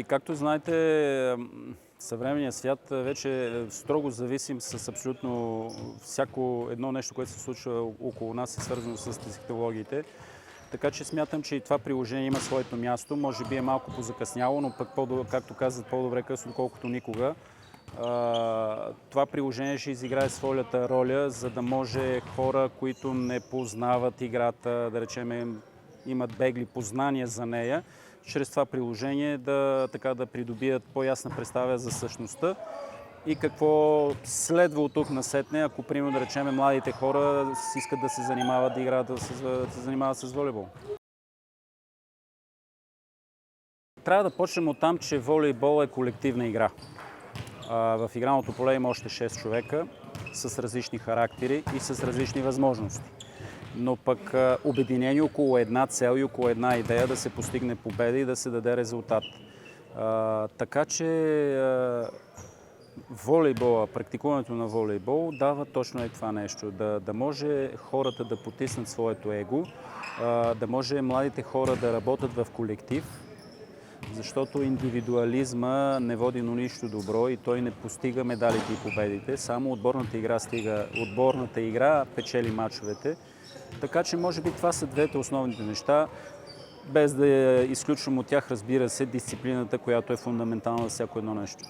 Както знаете, съвременният свят вече е строго зависим с абсолютно всяко едно нещо, което се случва около нас, е свързано с технологиите. Така че смятам, че и това приложение има своето място. Може би е малко позакъсняло, но пък, както казват, по-добре късно, отколкото никога. Това приложение ще изиграе своята роля, за да може хора, които не познават играта, да речем, имат бегли познания за нея, чрез това приложение да придобият по-ясна представа за същността и какво следва от тук насетне, ако, примерно, да речем, младите хора искат да се занимават да играят, да се занимават с волейбол. Трябва да почнем от там, че волейбол е колективна игра. В игралното поле има още 6 човека с различни характери и с различни възможности. Но пък обединени около една цел и около една идея да се постигне победа и да се даде резултат. Така че волейбола, практикуването на волейбол дава точно това нещо. Да може хората да потиснат своето его, да може младите хора да работят в колектив, защото индивидуализма не води до нищо добро и той не постига медалите и победите. Само отборната игра печели мачовете. Така че може би това са двете основните неща, без да изключвам от тях, разбира се, дисциплината, която е фундаментална за всяко едно нещо.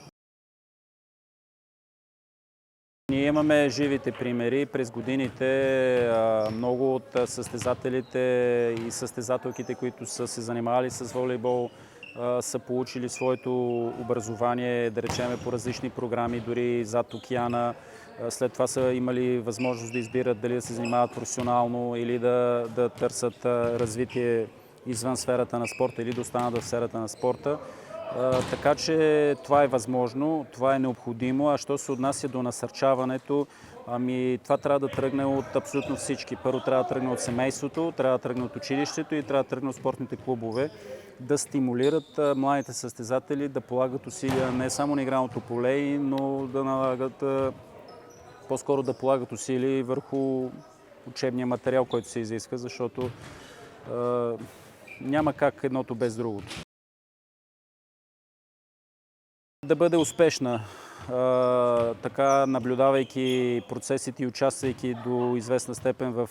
Ние имаме живите примери. През годините много от състезателите и състезателките, които са се занимавали с волейбол, са получили своето образование, да речем, по различни програми, дори зад океана. След това са имали възможност да избират дали да се занимават професионално или да търсят развитие извън сферата на спорта или да останат в сферата на спорта. Така че това е възможно, това е необходимо, а що се отнася до насърчаването, това трябва да тръгне от абсолютно всички. Първо трябва да тръгне от семейството, трябва да тръгне от училището и трябва да тръгне от спортните клубове, да стимулират младите състезатели да полагат усилия не само на игралното поле, но да налагат, по-скоро да полагат усилия върху учебния материал, който се изиска, защото няма как едното без другото. Да бъде успешна, така наблюдавайки процесите и участвайки до известна степен в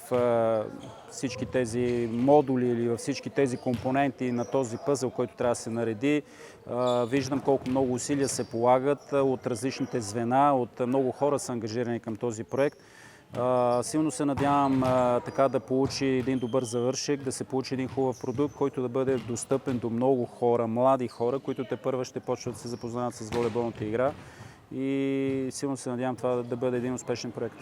всички тези модули или във всички тези компоненти на този пъзел, който трябва да се нареди. Виждам колко много усилия се полагат от различните звена, от много хора са ангажирани към този проект. Силно се надявам така да получи един добър завършек, да се получи един хубав продукт, който да бъде достъпен до много хора, млади хора, които тепърва ще почват да се запознават с волейболната игра и силно се надявам това да бъде един успешен проект.